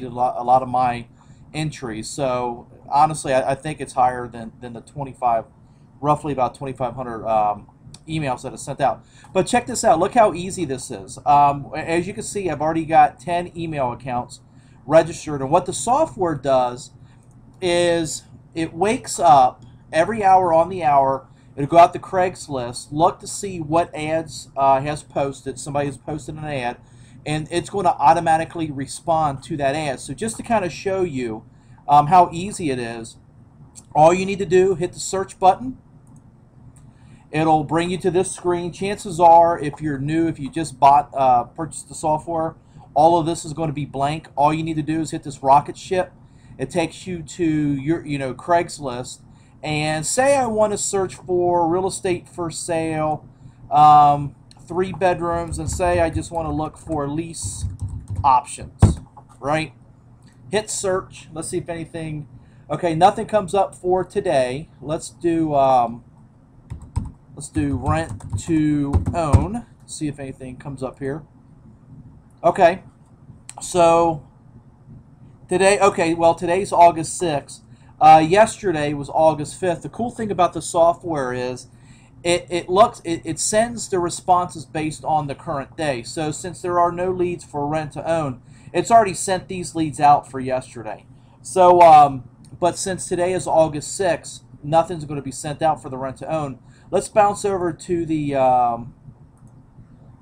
did a lot of my entries. So honestly, I think it's higher than the 25, roughly about 2,500 emails that are sent out. But check this out. Look how easy this is. As you can see, I've already got 10 email accounts registered. And what the software does is it wakes up every hour on the hour. It'll go out to Craigslist, look to see what ads has posted. Somebody has posted an ad, and it's going to automatically respond to that ad. So just to kind of show you how easy it is, all you need to do, hit the search button. It'll bring you to this screen. Chances are, if you're new, if you just purchased the software, all of this is going to be blank. All you need to do is hit this rocket ship. It takes you to your, Craigslist, and say I want to search for real estate for sale, 3 bedrooms, and say I just want to look for lease options, right? Hit search. Let's see if anything. Okay, nothing comes up for today. Let's do rent to own. See if anything comes up here. Okay, so today, well, today's August 6th. Yesterday was August 5th. The cool thing about the software is it sends the responses based on the current day. So since there are no leads for rent to own, it's already sent these leads out for yesterday. So, but since today is August 6th, nothing's going to be sent out for the rent to own. Let's bounce over to the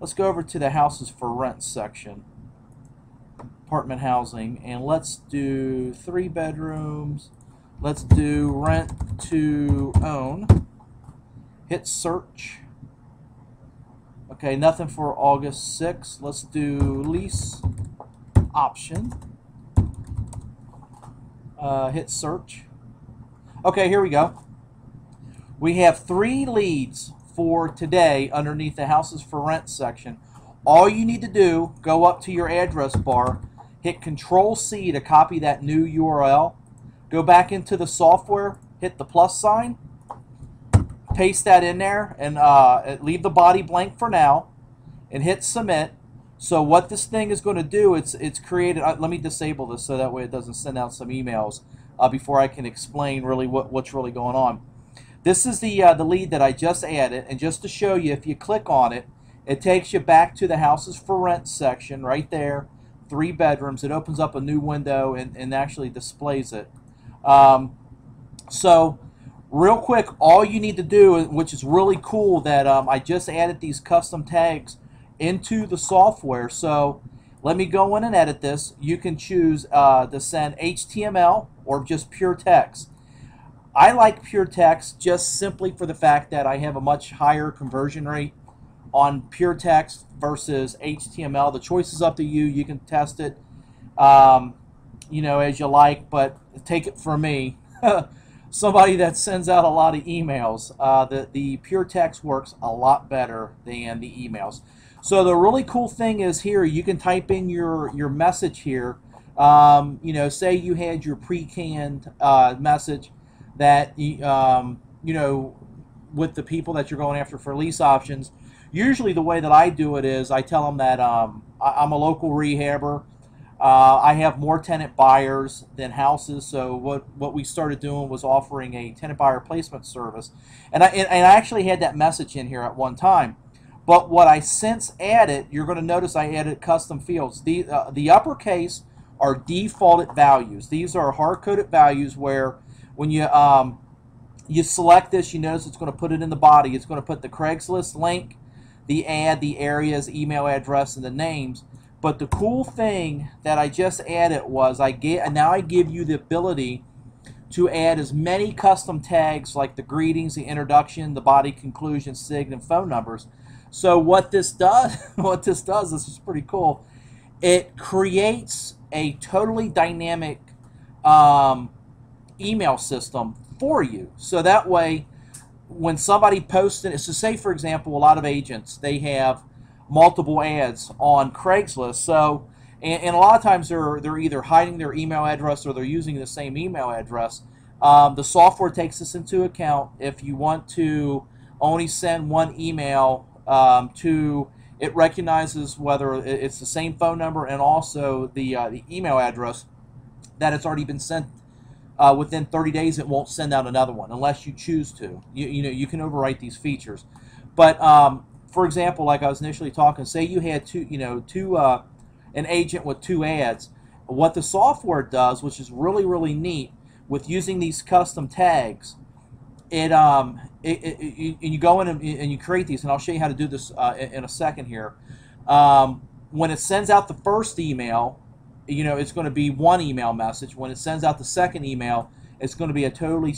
let's go over to the houses for rent section. Apartment housing, and let's do 3 bedrooms. Let's do rent to own. Hit search. Okay, nothing for August 6th. Let's do lease option. Hit search. Okay, here we go. We have 3 leads for today underneath the houses for rent section. All you need to do, go up to your address bar, hit Control-C to copy that new URL. Go back into the software, hit the plus sign, paste that in there, and leave the body blank for now, and hit Submit. So what this thing is going to do, it's created. Let me disable this so that way it doesn't send out some emails before I can explain really what's really going on. This is the lead that I just added, and just to show you, if you click on it, it takes you back to the houses for rent section right there. 3 bedrooms. It opens up a new window and actually displays it. So real quick, all you need to do, which is really cool, that I just added these custom tags into the software. So let me go in and edit this. You can choose to send HTML or just pure text. I like pure text just simply for the fact that I have a much higher conversion rate on pure text versus HTML. The choice is up to you. You can test it, as you like, but take it from me, somebody that sends out a lot of emails, the pure text works a lot better than the emails. So the really cool thing is here, you can type in your message here. Say you had your pre-canned message that with the people that you're going after for lease options. Usually the way that I do it is I tell them that I'm a local rehabber. I have more tenant buyers than houses, so what we started doing was offering a tenant buyer placement service. And I actually had that message in here at one time. But what I since added, you're going to notice I added custom fields. The uppercase are defaulted values. These are hard-coded values where when you select this, you notice it's going to put it in the body. It's going to put the Craigslist link, the ad, the areas, email address, and the names. But the cool thing that I just added was now I give you the ability to add as many custom tags like the greetings, the introduction, the body, conclusion, sign, and phone numbers. So what this does, this is pretty cool. It creates a totally dynamic email system for you. So that way, when somebody posts it, so say for example, a lot of agents, they have multiple ads on Craigslist. So, and a lot of times they're either hiding their email address or they're using the same email address. The software takes this into account. If you want to only send one email to It recognizes whether it's the same phone number and also the email address that it's already been sent. Within 30 days, it won't send out another one unless you choose to. You can overwrite these features. But for example, like I was initially talking, say you had an agent with 2 ads. What the software does, which is really, really neat, with using these custom tags, you go in and you create these, and I'll show you how to do this in a second here. When it sends out the first email, it's going to be one email message. When it sends out the second email, it's going to be a totally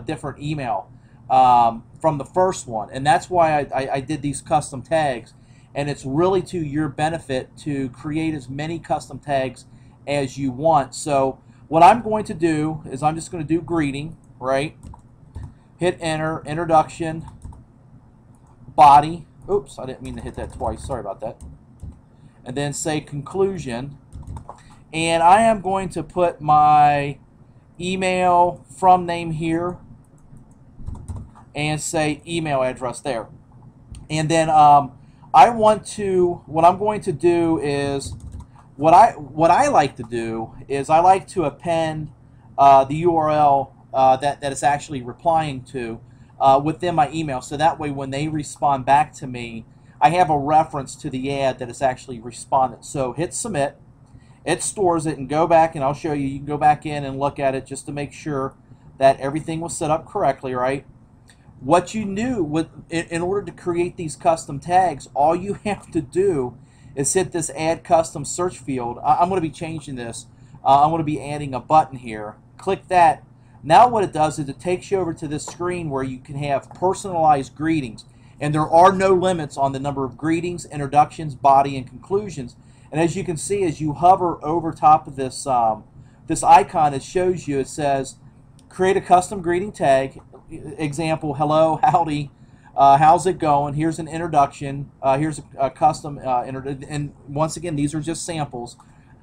different email from the first one. And that's why I did these custom tags. And it's really to your benefit to create as many custom tags as you want. So what I'm going to do is I'm just going to do greeting, right? Hit enter, introduction, body. Oops, I didn't mean to hit that twice. Sorry about that. And then say conclusion. And I am going to put my email from name here and say email address there. And then what I'm going to do is, what I like to do is I like to append the URL that it's actually replying to within my email, so that way when they respond back to me, I have a reference to the ad that is actually responded. So hit submit. It stores it, and go back, and I'll show you. You can go back in and look at it just to make sure that everything was set up correctly, right? What you knew, in order to create these custom tags, all you have to do is hit this Add Custom Search field. I'm going to be changing this. I'm going to be adding a button here. Click that. Now what it does is it takes you over to this screen where you can have personalized greetings. And there are no limits on the number of greetings, introductions, body, and conclusions. And as you can see, as you hover over top of this this icon, it shows you, it says, create a custom greeting tag. Example, hello, howdy, how's it going? Here's an introduction. Here's a custom and once again, these are just samples.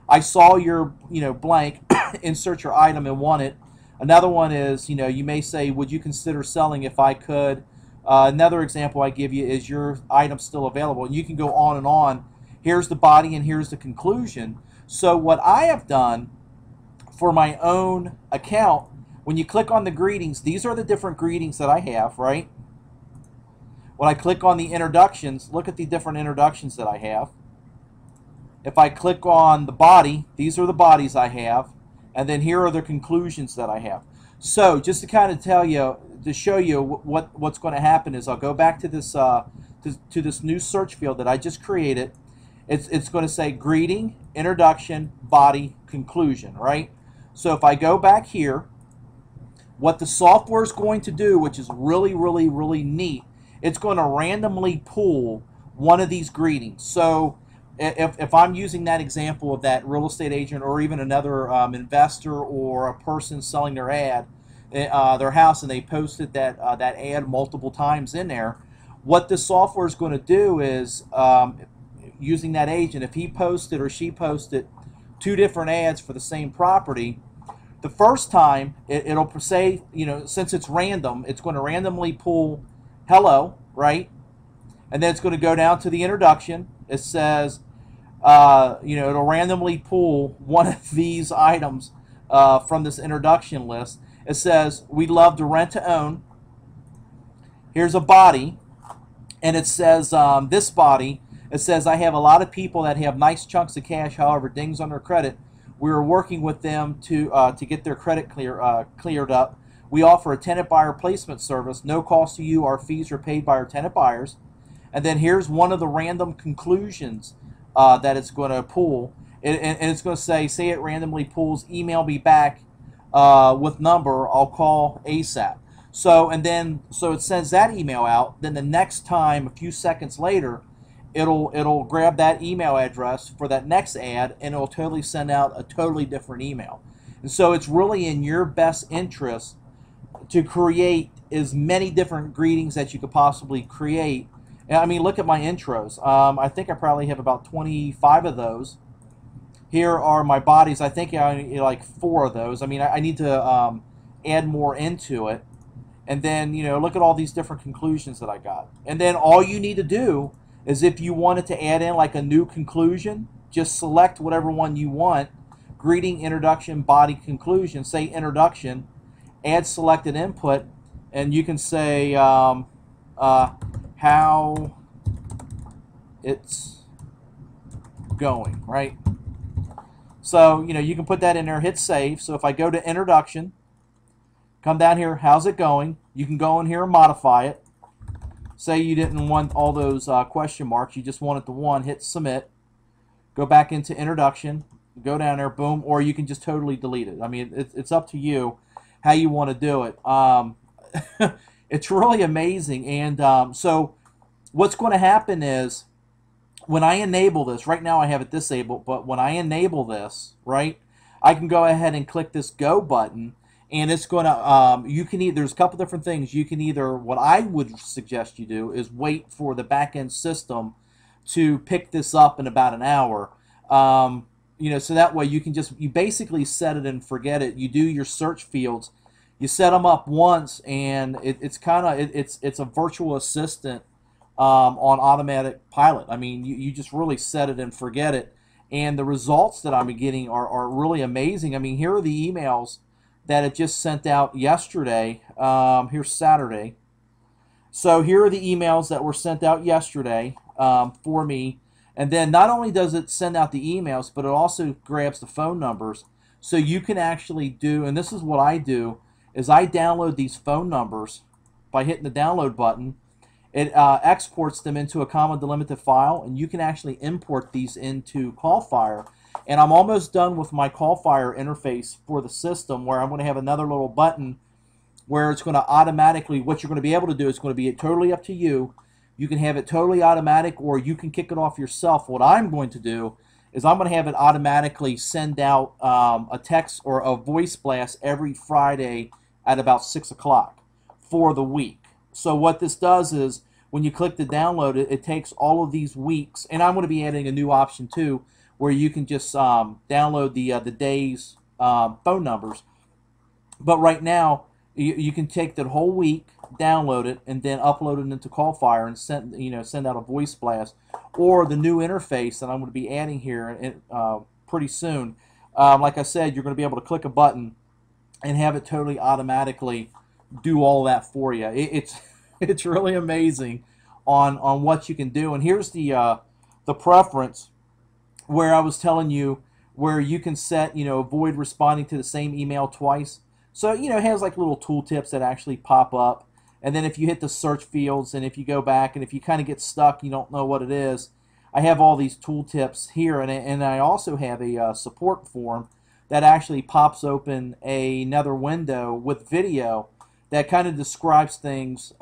I saw your blank, insert your item and want it. Another one is, you may say, would you consider selling if I could? Another example I give you is, your item still available? And you can go on and on. Here's the body and here's the conclusion. So what I have done for my own account, when you click on the greetings, these are the different greetings that I have, right? When I click on the introductions, look at the different introductions that I have. If I click on the body, these are the bodies I have. And then here are the conclusions that I have. So just to kind of tell you, to show you what's going to happen is, I'll go back to this to this new search field that I just created. It's going to say greeting, introduction, body, conclusion, right? So if I go back here, what the software is going to do, which is really, really, really neat, it's going to randomly pull one of these greetings. So if I'm using that example of that real estate agent, or even another investor or a person selling their house, and they posted that ad multiple times in there, what the software is going to do is, using that agent, if he posted or she posted 2 different ads for the same property, the first time it'll say, since it's random, it's going to randomly pull hello, right? And then it's going to go down to the introduction. It says, it'll randomly pull one of these items from this introduction list. It says, we'd love to rent to own. Here's a body, and it says, this body, it says, I have a lot of people that have nice chunks of cash, however, dings on their credit. We're working with them to get their credit cleared up. We offer a tenant buyer placement service, no cost to you. Our fees are paid by our tenant buyers. And then here's one of the random conclusions that it's going to pull. And it's going to say it randomly pulls, email me back with number, I'll call ASAP. So it sends that email out. Then the next time, a few seconds later, it'll grab that email address for that next ad, and it'll totally send out a totally different email. And so it's really in your best interest to create as many different greetings that you could possibly create. I mean, look at my intros. I think I probably have about 25 of those. Here are my bodies. I think I need like 4 of those. I mean, I need to add more into it. And then, look at all these different conclusions that I got. And then all you need to do is if you wanted to add in like a new conclusion, just select whatever one you want. Greeting, introduction, body, conclusion. Say introduction, add selected input, and you can say how it's going, right? So, you can put that in there, hit save. So if I go to introduction, come down here, how's it going? You can go in here and modify it. Say you didn't want all those question marks, you just wanted the one, hit submit. Go back into introduction, go down there, boom, or you can just totally delete it. I mean, it's up to you how you want to do it. It's really amazing. And so what's going to happen is when I enable this, right now I have it disabled, but when I enable this, right, I can go ahead and click this go button, and it's going to, you can either, there's a couple different things. You can either, what I would suggest you do is wait for the back-end system to pick this up in about an hour. So that way you can you basically set it and forget it. You do your search fields, you set them up once, and it's a virtual assistant on automatic pilot. I mean, you just really set it and forget it, and the results that I'm getting are really amazing. I mean, here are the emails that it just sent out yesterday. Here's Saturday. So here are the emails that were sent out yesterday for me. And then not only does it send out the emails, but it also grabs the phone numbers. So you can actually do, and this is what I do, is I download these phone numbers by hitting the download button. It exports them into a comma delimited file, and you can actually import these into CallFire. And I'm almost done with my CallFire interface for the system, where I'm going to have another little button where it's going to automatically, what you're going to be able to do is going to be totally up to you. You can have it totally automatic, or you can kick it off yourself. What I'm going to do is I'm going to have it automatically send out a text or a voice blast every Friday at about 6 o'clock for the week. So what this does is when you click to download it, it takes all of these weeks, and I'm going to be adding a new option too, where you can just download the day's phone numbers. But right now, you can take that whole week, download it, and then upload it into CallFire and send out a voice blast, or the new interface that I'm going to be adding here pretty soon. Like I said, you're going to be able to click a button and have it totally automatically do all that for you. It's really amazing on what you can do. And here's the preference where I was telling you where you can set avoid responding to the same email twice. So it has like little tooltips that actually pop up. And then if you hit the search fields, and if you go back, and if you kind of get stuck, you don't know what it is, I have all these tooltips here, and I also have a support form that actually pops open another window with video that kind of describes things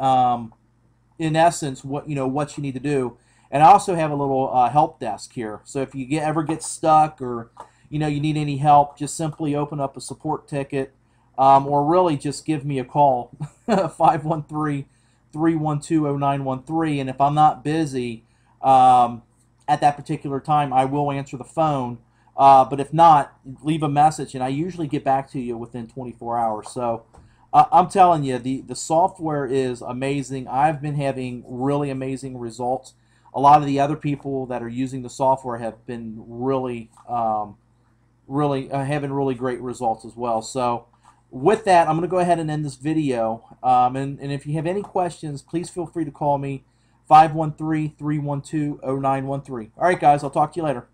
in essence what you need to do. And I also have a little help desk here. So if you ever get stuck, or you need any help, just simply open up a support ticket. Or really just give me a call, 513-312-0913, and if I'm not busy at that particular time, I will answer the phone. But if not, leave a message, and I usually get back to you within 24 hours. So I'm telling you, the software is amazing. I've been having really amazing results. A lot of the other people that are using the software have been really having really great results as well. So with that, I'm going to go ahead and end this video. And if you have any questions, please feel free to call me, 513-312-0913. All right, guys, I'll talk to you later.